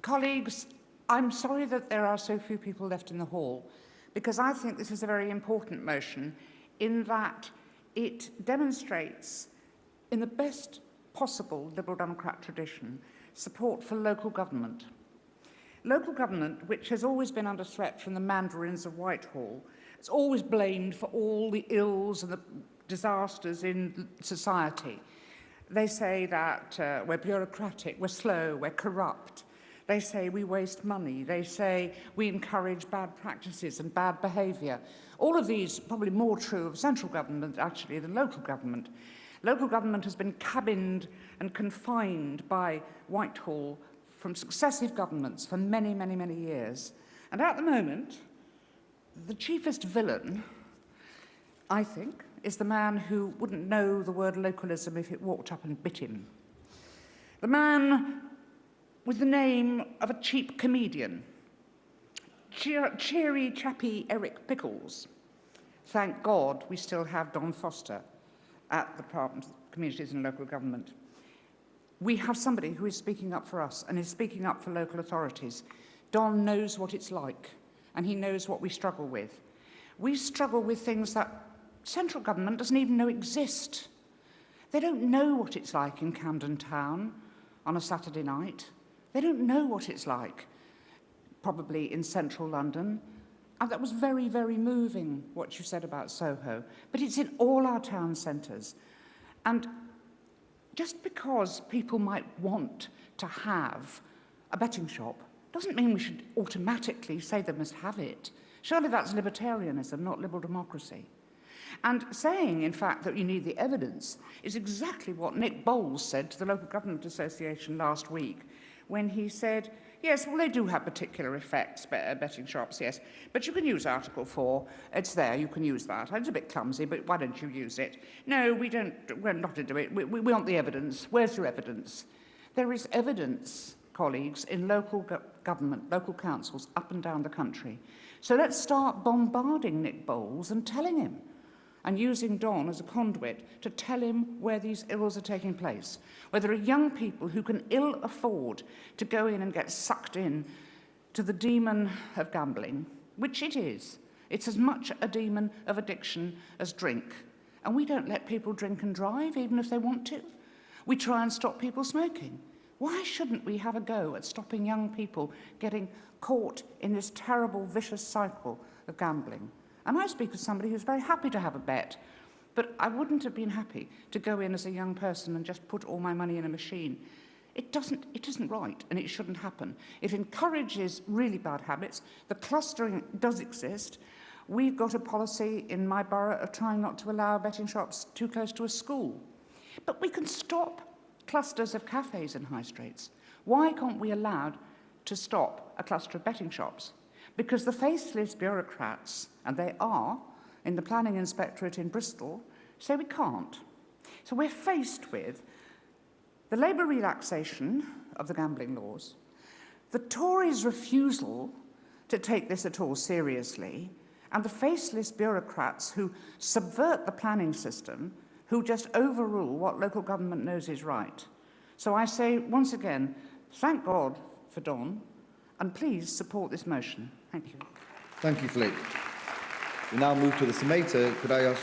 Colleagues, I'm sorry that there are so few people left in the hall, because I think this is a very important motion in that it demonstrates, in the best possible Liberal Democrat tradition, support for local government. Local government, which has always been under threat from the mandarins of Whitehall, it's always blamed for all the ills and the disasters in society. They say that we're bureaucratic, we're slow, we're corrupt. They say we waste money. They say we encourage bad practices and bad behaviour. All of these are probably more true of central government, actually, than local government. Local government has been cabined and confined by Whitehall from successive governments for many, many, many years. And at the moment, the chiefest villain, I think, is the man who wouldn't know the word localism if it walked up and bit him. The man with the name of a cheap comedian, cheery chappy Eric Pickles. Thank God we still have Don Foster at the Department of Communities and Local Government. We have somebody who is speaking up for us and is speaking up for local authorities. Don knows what it's like, and he knows what we struggle with. We struggle with things that central government doesn't even know exist. They don't know what it's like in Camden Town on a Saturday night. They don't know what it's like, probably in central London. And that was very, very moving, what you said about Soho. But it's in all our town centres. And just because people might want to have a betting shop doesn't mean we should automatically say they must have it. Surely that's libertarianism, not liberal democracy. And saying, in fact, that you need the evidence is exactly what Nick Bowles said to the Local Government Association last week, when he said, yes, well, they do have particular effects, betting shops, yes, but you can use Article 4. It's there, you can use that. It's a bit clumsy, but why don't you use it? No, we're not into it. We want the evidence. Where's your evidence? There is evidence, colleagues, in local government, local councils up and down the country. So let's start bombarding Nick Bowles and telling him, and using Don as a conduit to tell him where these ills are taking place, where there are young people who can ill afford to go in and get sucked in to the demon of gambling, which it is. It's as much a demon of addiction as drink. And we don't let people drink and drive, even if they want to. We try and stop people smoking. Why shouldn't we have a go at stopping young people getting caught in this terrible, vicious cycle of gambling? And I speak as somebody who's very happy to have a bet, but I wouldn't have been happy to go in as a young person and just put all my money in a machine. It isn't right, and it shouldn't happen. It encourages really bad habits. The clustering does exist. We've got a policy in my borough of trying not to allow betting shops too close to a school. But we can stop clusters of cafes in high streets. Why can't we allow to stop a cluster of betting shops? Because the faceless bureaucrats, and they are, in the planning inspectorate in Bristol, say we can't. So we're faced with the Labour relaxation of the gambling laws, the Tories' refusal to take this at all seriously, and the faceless bureaucrats who subvert the planning system, who just overrule what local government knows is right. So I say, once again, thank God for Don, and please support this motion. Thank you. Thank you, Philippe. We now move to the summator. Could I ask